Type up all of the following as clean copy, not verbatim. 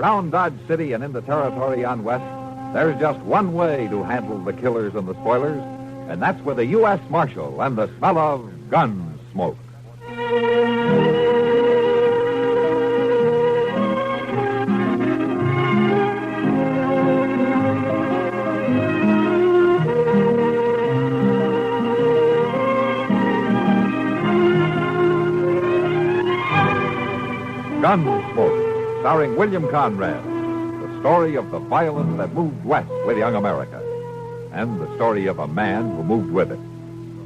Around Dodge City and into territory on west, there's just one way to handle the killers and the spoilers, and that's with a U.S. Marshal and the smell of gun smoke. Gunsmoke, starring William Conrad. The story of the violence that moved west with young America. And the story of a man who moved with it.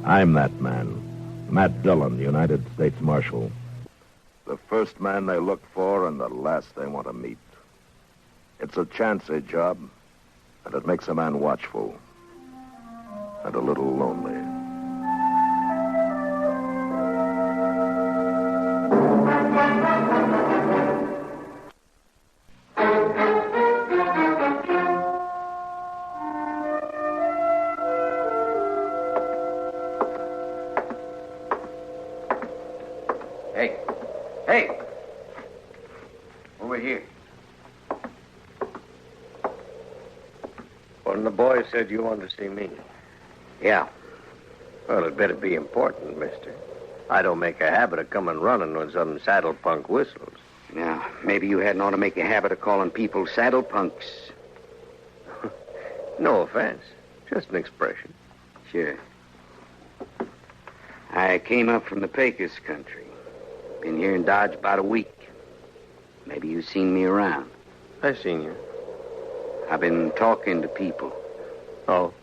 I'm that man. Matt Dillon, United States Marshal. The first man they look for and the last they want to meet. It's a chancy job, and it makes a man watchful. And a little lonely. Hey! Over here. One of the boys said you wanted to see me. Yeah. Well, it better be important, mister. I don't make a habit of coming running when some saddle punk whistles. Now, maybe you hadn't ought to make a habit of calling people saddle punks. No offense. Just an expression. Sure. I came up from the Pecos country. Been here in Dodge about a week. Maybe you've seen me around. I seen you. I've been talking to people. Oh?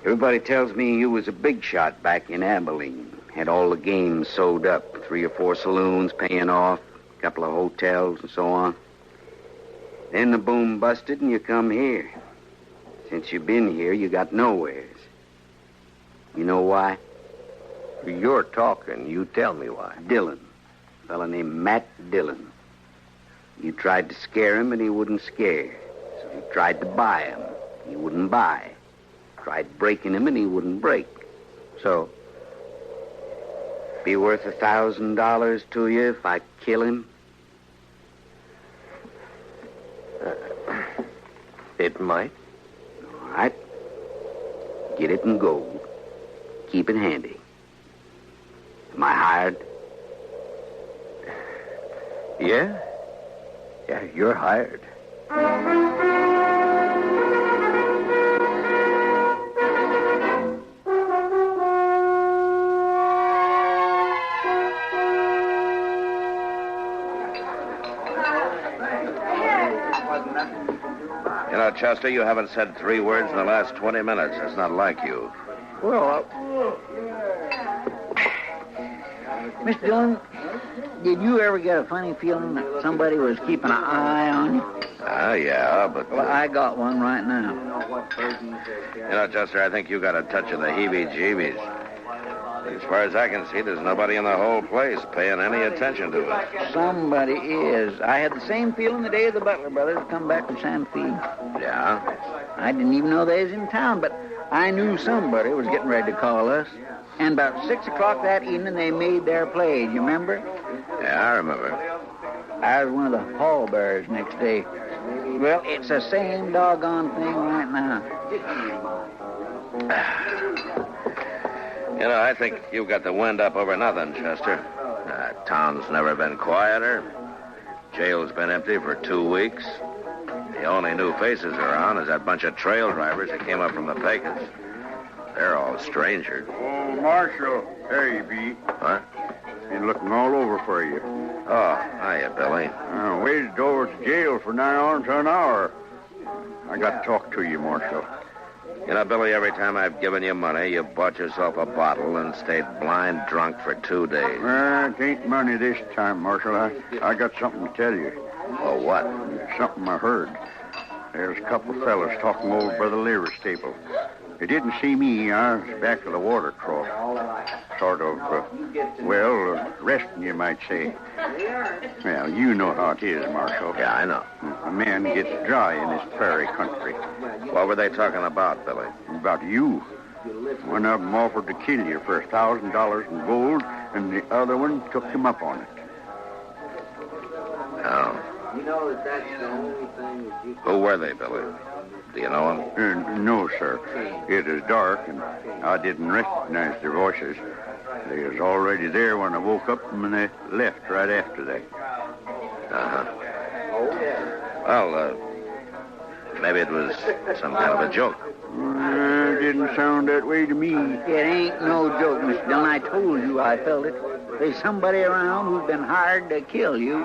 Everybody tells me you was a big shot back in Abilene. Had all the games sewed up. 3 or 4 saloons paying off. A couple of hotels and so on. Then the boom busted and you come here. Since you've been here, you got nowheres. You know why? You're talking. You tell me why. Dillon. A fella named Matt Dillon. You tried to scare him and he wouldn't scare. So you tried to buy him. He wouldn't buy. Tried breaking him and he wouldn't break. So? Be worth $1,000 to you if I kill him? It might. All right. Get it in gold. Keep it handy. Am I hired? Yeah? Yeah, you're hired. You know, Chester, you haven't said 3 words in the last 20 minutes. That's not like you. Well, Mr. Dillon, did you ever get a funny feeling that somebody was keeping an eye on you? Yeah, but... Well, I got one right now. You know, Chester, I think you got a touch of the heebie-jeebies. As far as I can see, there's nobody in the whole place paying any attention to it. Somebody is. I had the same feeling the day the Butler brothers come back from Santa Fe. Yeah? I didn't even know they was in town, but I knew somebody was getting ready to call us. And about 6 o'clock that evening, they made their play. You remember? Yeah, I remember. I was one of the pallbearers next day. Well, it's the same doggone thing right now. You know, I think you've got the wind up over nothing, Chester. Town's never been quieter. Jail's been empty for 2 weeks. The only new faces around is that bunch of trail drivers that came up from the Pecos. They're all strangers. Oh, Marshal. There you be. What? Been looking all over for you. Oh, hiya, Billy. Waited over at the jail for nigh on to an hour. I got to talk to you, Marshal. You know, Billy, every time I've given you money, you've bought yourself a bottle and stayed blind drunk for 2 days. It ain't money this time, Marshal. I got something to tell you. Oh, what? Something I heard. There's a couple fellas talking over by the liver stable. They didn't see me. I was back of the water trough. Sort of, resting, you might say. Well, you know how it is, Marshal. Yeah, I know. A man gets dry in this prairie country. What were they talking about, Billy? About you. One of them offered to kill you for $1,000 in gold, and the other one took him up on it. Oh. You know that's the only thing that you... Who were they, Billy? Do you know them? No, sir. It is dark, and I didn't recognize their voices. They was already there when I woke up, and they left right after that. Uh-huh. Well, maybe it was some kind of a joke. It didn't sound that way to me. It ain't no joke, Mr. Dillon. I told you I felt it. There's somebody around who's been hired to kill you.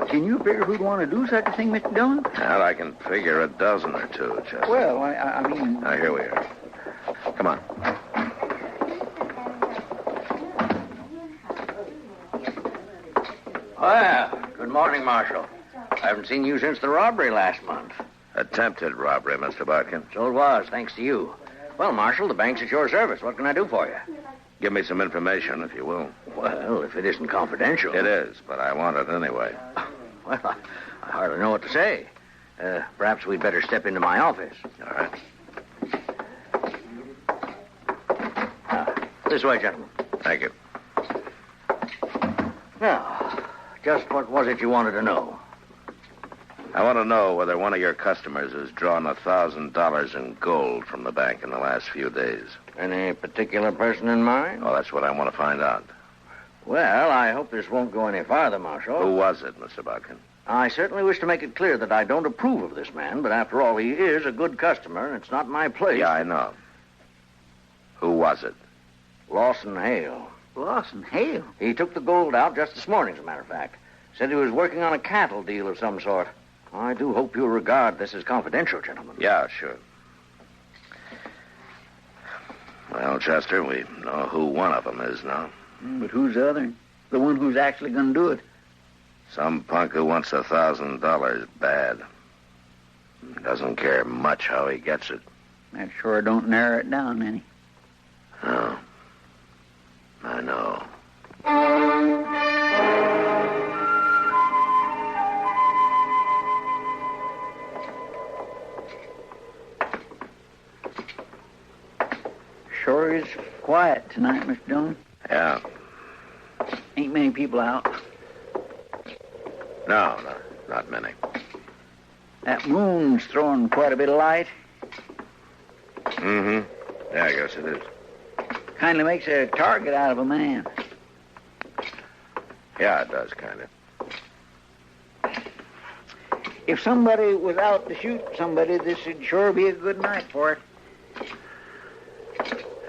Can you figure who'd want to do such a thing, Mr. Dillon? Well, I can figure a dozen or two, Chester. Well, I mean... Now, here we are. Come on. Well, good morning, Marshal. I haven't seen you since the robbery last month. Attempted robbery, Mr. Bodkin. So it was, thanks to you. Well, Marshal, the bank's at your service. What can I do for you? Give me some information, if you will. Well, if it isn't confidential. It is, but I want it anyway. Well, I hardly know what to say. Perhaps we'd better step into my office. All right. This way, gentlemen. Thank you. Now, just what was it you wanted to know? I want to know whether one of your customers has drawn $1,000 in gold from the bank in the last few days. Any particular person in mind? Well, that's what I want to find out. Well, I hope this won't go any farther, Marshal. Who was it, Mr. Bodkin? I certainly wish to make it clear that I don't approve of this man, but after all, he is a good customer, and it's not my place. Yeah, I know. Who was it? Lawson Hale. Lawson Hale? He took the gold out just this morning, as a matter of fact. Said he was working on a cattle deal of some sort. I do hope you'll regard this as confidential, gentlemen. Yeah, sure. Well, Chester, we know who one of them is now. But who's the other? The one who's actually going to do it? Some punk who wants $1,000 bad. Doesn't care much how he gets it. That sure don't narrow it down any. No. I know. Sure is quiet tonight, Mr. Dillon. Yeah. Ain't many people out. No, not many. That moon's throwing quite a bit of light. Mm-hmm. Yeah, I guess it is. Kindly makes a target out of a man. Yeah, it does, kind of. If somebody was out to shoot somebody, this would sure be a good night for it.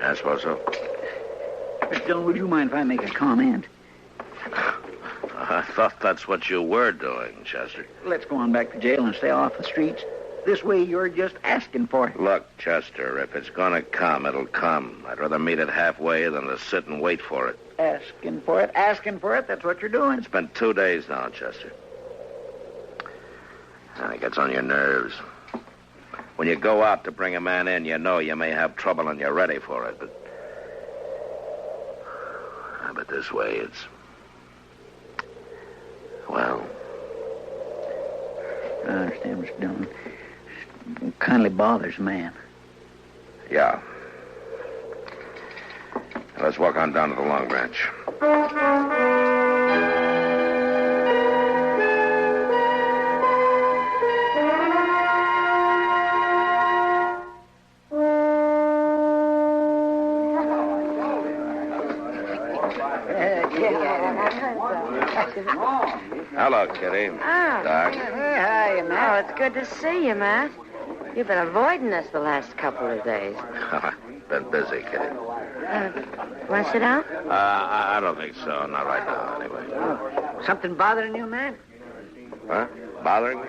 I suppose so. Mr. Dillon, would you mind if I make a comment? I thought that's what you were doing, Chester. Let's go on back to jail and stay off the streets. This way you're just asking for it. Look, Chester, if it's gonna come, it'll come. I'd rather meet it halfway than to sit and wait for it. Asking for it, that's what you're doing. It's been 2 days now, Chester. And it gets on your nerves. When you go out to bring a man in, you know you may have trouble and you're ready for it, but this way, it's... Well... I understand, Mr. Dillon. It kindly bothers a man. Yeah. Let's walk on down to the Long Branch. Hello, Kitty. Oh. Doc. Hey, hi, Matt. Oh, it's good to see you, Matt. You've been avoiding us the last couple of days. Been busy, Kitty. Want to sit down? I don't think so. Not right now, anyway. Something bothering you, Matt? Huh? Bothering me?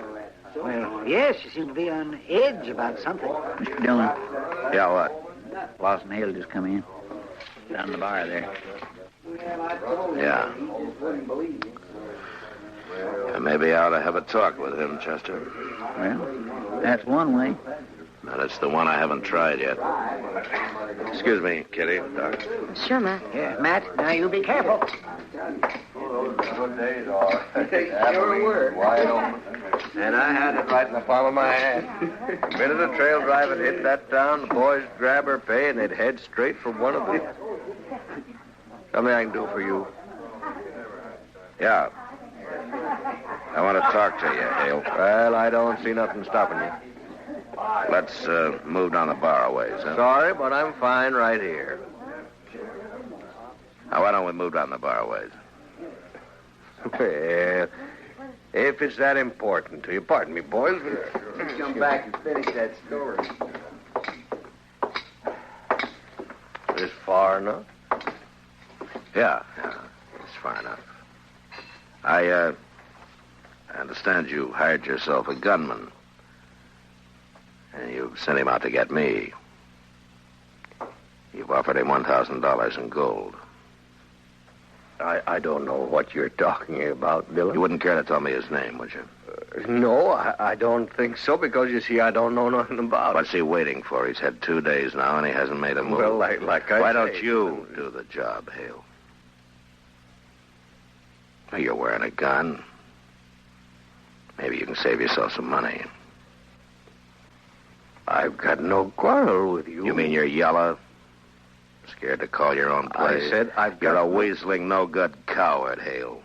Well, yes, you seem to be on edge about something. Mr. Dillon, Yeah, what? Lawson Hale just come in. Down the bar there. Yeah. Maybe I ought to have a talk with him, Chester. Well, that's one way. And it's the one I haven't tried yet. Excuse me, Kitty. Doc. Sure, Matt. Yeah, Matt, now you be careful. Good days, all right. Sure were. Wide open. And I had it right in the palm of my hand. The minute the trail driver hit that town, the boys would grab her pay and they'd head straight for one of them. Something I can do for you. Yeah. I want to talk to you, Hale. Well, I don't see nothing stopping you. Let's move down the bar a ways, huh? Sorry, but I'm fine right here. Now, why don't we move down the bar a ways? Well, if it's that important to you, pardon me, boys. Let's jump back and finish that story. Is far enough? Yeah, it's far enough. I understand you hired yourself a gunman. And you sent him out to get me. You've offered him $1,000 in gold. I don't know what you're talking about, Dillon. You wouldn't care to tell me his name, would you? No, I don't think so, because, you see, I don't know nothing about What's he waiting for? He's had 2 days now, and he hasn't made a move. Well, like I Why say, don't you do the job, Hale? Well, you're wearing a gun. Maybe you can save yourself some money. I've got no quarrel with you. You mean you're yellow? Scared to call your own play? I said I've got... You're a weaseling, no-good coward, Hale.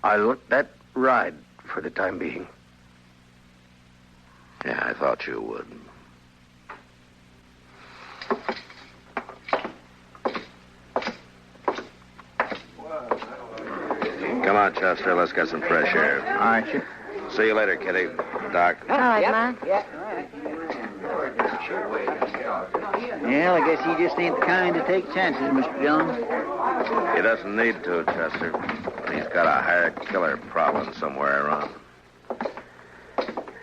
I'll let that ride for the time being. Yeah, I thought you would. Come on, Chester. Let's get some fresh air. All right, sure. See you later, Kitty. Doc. All right, Matt. Yeah, all right. Well, I guess he just ain't the kind to take chances, Mr. Dillon. He doesn't need to, Chester. He's got a hired killer prowling somewhere around.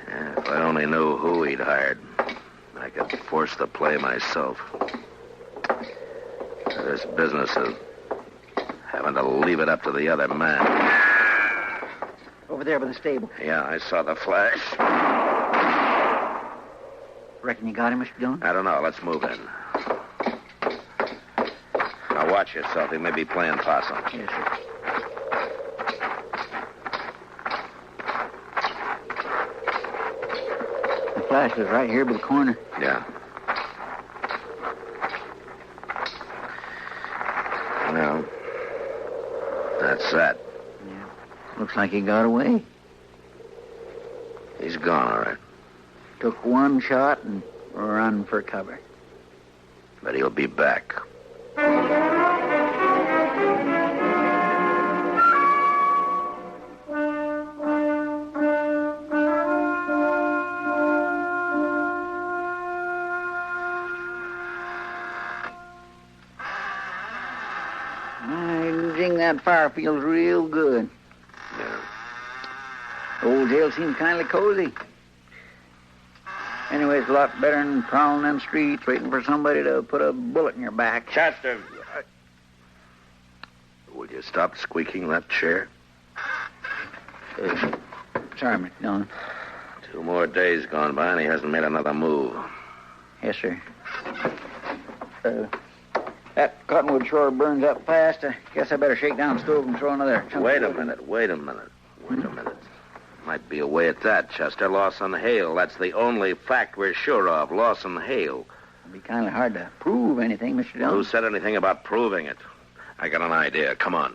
Yeah, if I only knew who he'd hired, I could force the play myself. This business of having to leave it up to the other man. Over there by the stable. Yeah, I saw the flash. Reckon you got him, Mr. Dillon? I don't know. Let's move in. Now watch yourself. He may be playing possum. Yes, sir. The flash was right here by the corner. Yeah. Well, that's that. Yeah. Looks like he got away. He's gone, all right. Took one shot and run for cover. But he'll be back. Jing, that fire feels real good. Yeah. The old jail seems kindly cozy. Anyway, it's a lot better than prowling them streets waiting for somebody to put a bullet in your back. Chester! Will you stop squeaking that chair? Sorry, Mr. Dillon. 2 more days gone by and he hasn't made another move. Yes, sir. That cottonwood sure burns up fast. I guess I better shake down the stove and throw another chunk. Wait a minute. Might be a way at that, Chester. Lawson Hale. That's the only fact we're sure of. Lawson Hale. It'd be kind of hard to prove anything, Mr. Dillon. Who said anything about proving it? I got an idea. Come on.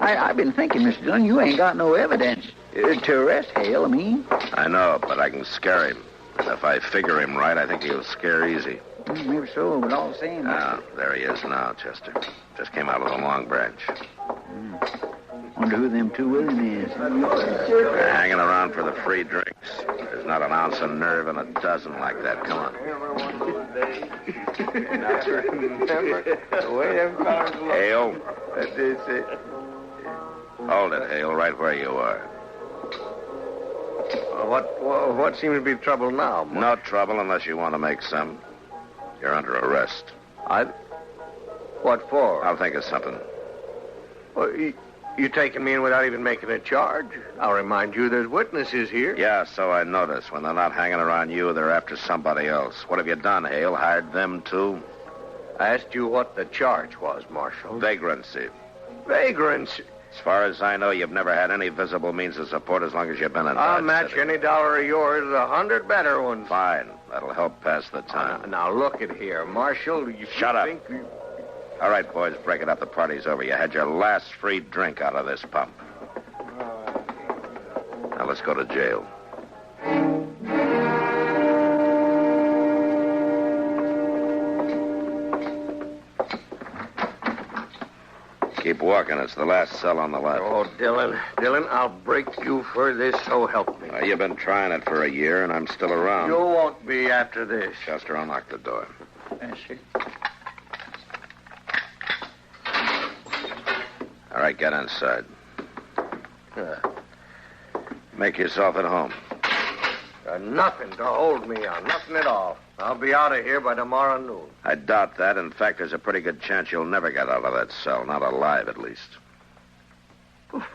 I've been thinking, Mr. Dillon, you ain't got no evidence to arrest Hale, I mean. I know, but I can scare him. And if I figure him right, I think he'll scare easy. Maybe so, but all the same... There he is now, Chester. Just came out of the Long Branch. Wonder who them 2 with him is. They're hanging around for the free drinks. There's not an ounce of nerve in a dozen like that. Come on. Hale. That is it. Hold it, Hale, right where you are. What seems to be trouble now, Mark? No trouble unless you want to make some. You're under arrest. What for? I'll think of something. Well, you taking me in without even making a charge? I'll remind you there's witnesses here. Yeah, so I notice. When they're not hanging around you, they're after somebody else. What have you done, Hale? Hired them, too? I asked you what the charge was, Marshal. Vagrancy. Vagrancy? As far as I know, you've never had any visible means of support as long as you've been in I'll Dodge match City. any dollar of yours with 100 better ones. Fine. That'll help pass the time. Now, look at here, Marshal. You Shut up. think you... All right, boys, break it up. The party's over. You had your last free drink out of this pump. Now let's go to jail. Keep walking. It's the last cell on the left. Oh, Dylan, I'll break you for this, so help me. You've been trying it for a year, and I'm still around. You won't be after this. Chester, unlock the door. Yes, sir. All right, get inside. Make yourself at home. Nothing to hold me on. Nothing at all. I'll be out of here by tomorrow noon. I doubt that. In fact, there's a pretty good chance you'll never get out of that cell. Not alive, at least.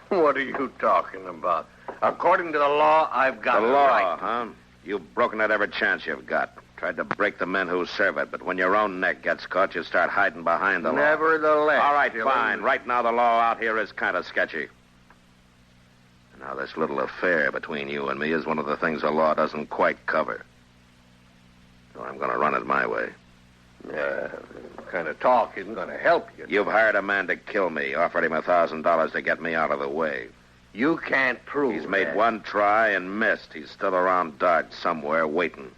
What are you talking about? According to the law, I've got The a law, right. huh? You've broken it every chance you've got. Tried to break the men who serve it, but when your own neck gets caught, you start hiding behind the law. Nevertheless. All right, Dylan. fine. Right now, the law out here is kind of sketchy. Now, this little affair between you and me is one of the things the law doesn't quite cover. So I'm going to run it my way. Kind of talk isn't going to help you. You've hired a man to kill me, offered him $1,000 to get me out of the way. You can't prove He's made that. one try and missed. He's still around Dodge somewhere waiting.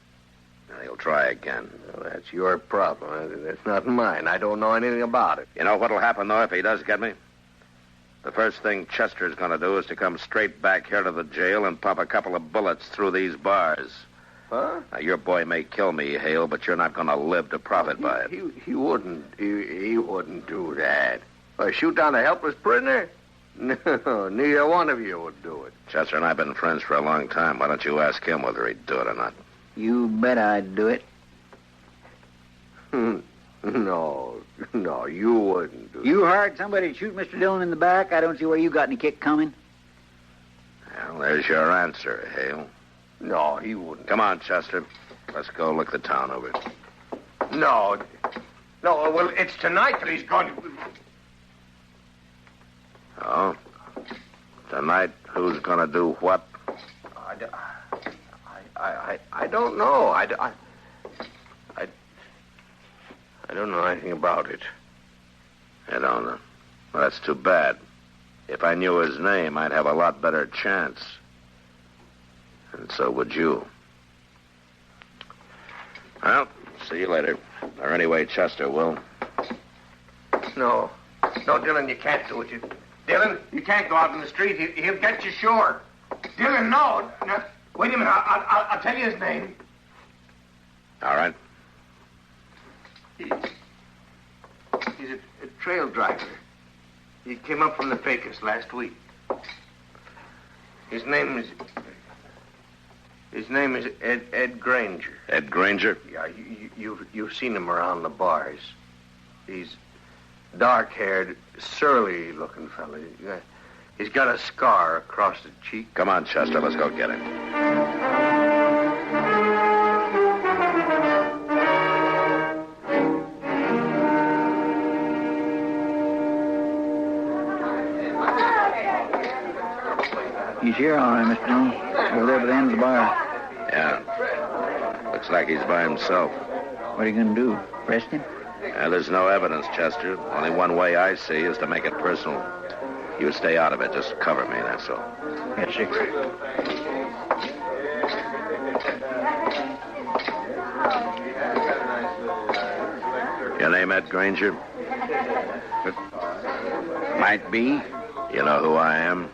And he'll try again. Well, that's your problem. That's not mine. I don't know anything about it. You know what'll happen, though, if he does get me? The first thing Chester's going to do is to come straight back here to the jail and pump a couple of bullets through these bars. Huh? Now, your boy may kill me, Hale, but you're not going to live to profit by it. He wouldn't. He wouldn't do that. Shoot down a helpless prisoner? No, neither one of you would do it. Chester and I have been friends for a long time. Why don't you ask him whether he'd do it or not? You bet I'd do it. No, you wouldn't do it. You hired somebody to shoot Mr. Dillon in the back? I don't see where you got any kick coming. Well, there's your answer, Hale. No, he wouldn't. Come on, Chester. Let's go look the town over. No, well, it's tonight that he's going to... Oh? Tonight, who's going to do what? I don't know. I don't know anything about it. I don't know. Well, that's too bad. If I knew his name, I'd have a lot better chance. And so would you. Well, see you later. Or anyway, Chester will. No, Dylan, you can't do it. Dylan, you can't go out in the street. He'll get you sure. Dylan, no. Wait a minute. I'll tell you his name. All right. He's a trail driver. He came up from the Pecos last week. His name is Ed Granger. Ed Granger? Yeah, you've seen him around the bars. He's dark-haired, surly-looking fella. He's got a scar across the cheek. Come on, Chester. Let's go get him. He's here, all right, Mr. Dillon. Over there by the end of the bar. Yeah. Looks like he's by himself. What are you going to do? Arrest him? There's no evidence, Chester. Only one way I see is to make it personal. You stay out of it. Just cover me, that's all. Yes, sir. Your name, Ed Granger? Might be. You know who I am?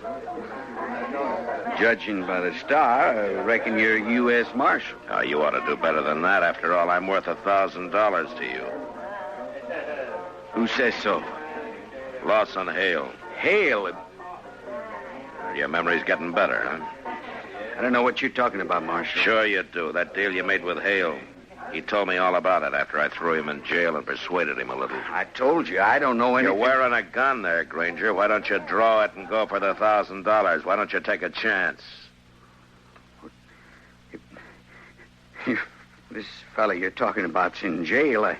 Judging by the star, I reckon you're U.S. Marshal. Oh, you ought to do better than that. After all, I'm worth $1,000 to you. Who says so? Lawson Hale. Hale? Your memory's getting better, huh? I don't know what you're talking about, Marshal. Sure you do. That deal you made with Hale. He told me all about it after I threw him in jail and persuaded him a little. I told you, I don't know anything. You're wearing a gun there, Granger. Why don't you draw it and go for the $1,000? Why don't you take a chance? If this fella you're talking about's in jail, I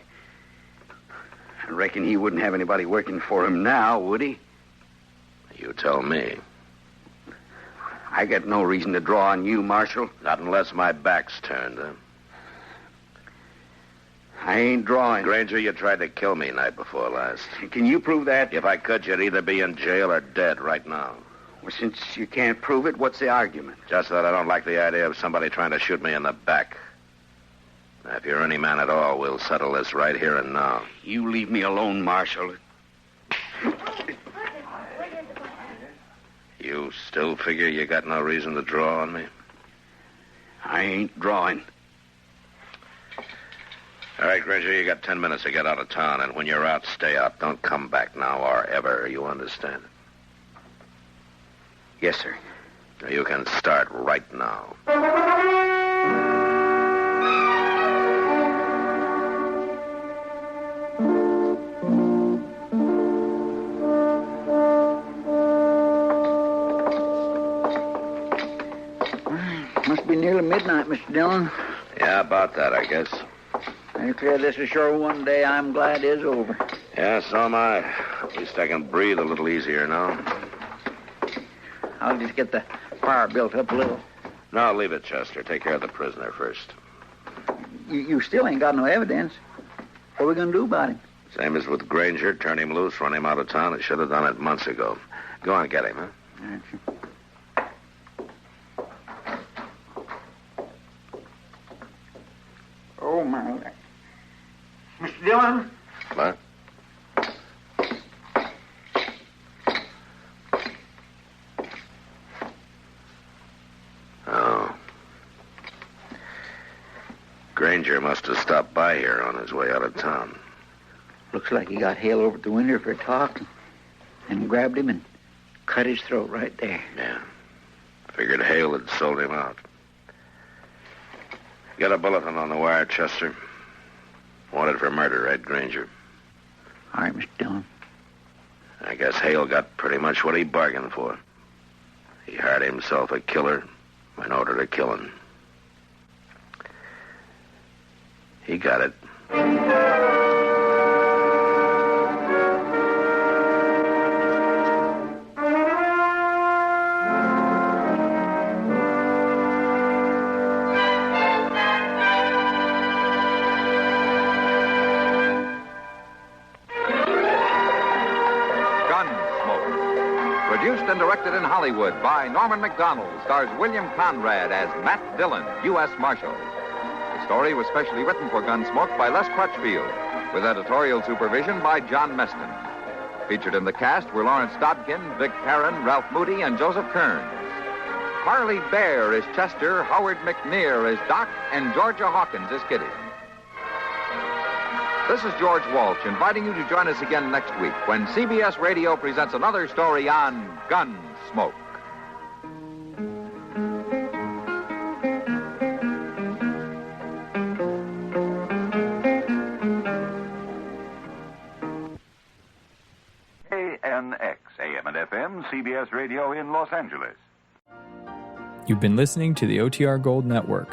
reckon he wouldn't have anybody working for him now, would he? You tell me. I got no reason to draw on you, Marshal. Not unless my back's turned, huh? I ain't drawing. Granger, you tried to kill me night before last. Can you prove that? If I could, you'd either be in jail or dead right now. Well, since you can't prove it, what's the argument? Just that I don't like the idea of somebody trying to shoot me in the back. Now, if you're any man at all, we'll settle this right here and now. You leave me alone, Marshal. You still figure you got no reason to draw on me? I ain't drawing. All right, Granger, you got 10 minutes to get out of town, and when you're out, stay out. Don't come back now or ever. You understand? Yes, sir. Now, you can start right now. Must be nearly midnight, Mr. Dillon. Yeah, about that, I guess. I declare this is sure one day I'm glad is over. Yeah, so am I. At least I can breathe a little easier now. I'll just get the fire built up a little. No, leave it, Chester. Take care of the prisoner first. You still ain't got no evidence. What are we going to do about him? Same as with Granger. Turn him loose, run him out of town. I should have done it months ago. Go on, get him, huh? Oh, my. Mr. Dillon? What? Oh. Granger must have stopped by here on his way out of town. Looks like he got Hale over at the window for a talk and grabbed him and cut his throat right there. Yeah. Figured Hale had sold him out. Get a bulletin on the wire, Chester. Wanted for murder, Ed Granger. All right, Mr. Dillon. I guess Hale got pretty much what he bargained for. He hired himself a killer in order to kill him. He got it. Produced and directed in Hollywood by Norman Macdonald, stars William Conrad as Matt Dillon, U.S. Marshal. The story was specially written for Gunsmoke by Les Crutchfield, with editorial supervision by John Meston. Featured in the cast were Lawrence Dodkin, Vic Perrin, Ralph Moody, and Joseph Kearns. Harley Bear is Chester, Howard McNear is Doc, and Georgia Hawkins is Kitty. This is George Walsh inviting you to join us again next week when CBS Radio presents another story on Gunsmoke. KNX, AM and FM, CBS Radio in Los Angeles. You've been listening to the OTR Gold Network.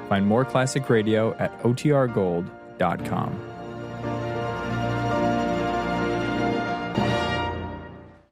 Find more classic radio at otrgold.com.